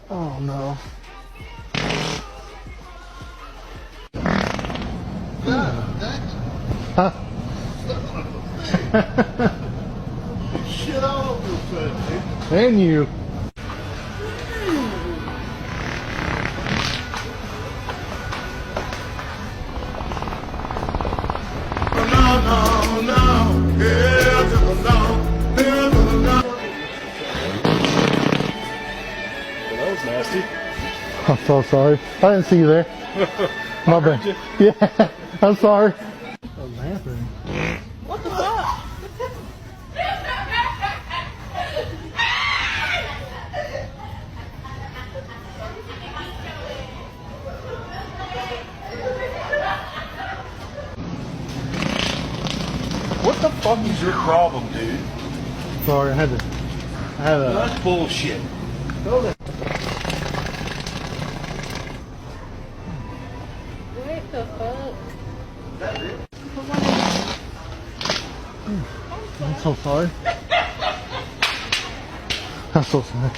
Oh no. Huh? Shit all over your place, dude. And you. No, no, hell to the no, hell to the no. Well, that was nasty. I'm so sorry. I didn't see you there. My bad. Yeah, I'm sorry. What's happening? What the fuck? What the fuck is your problem, dude? Sorry, I had a. That's bullshit. What the fuck? I'm so sorry. I'm so sorry.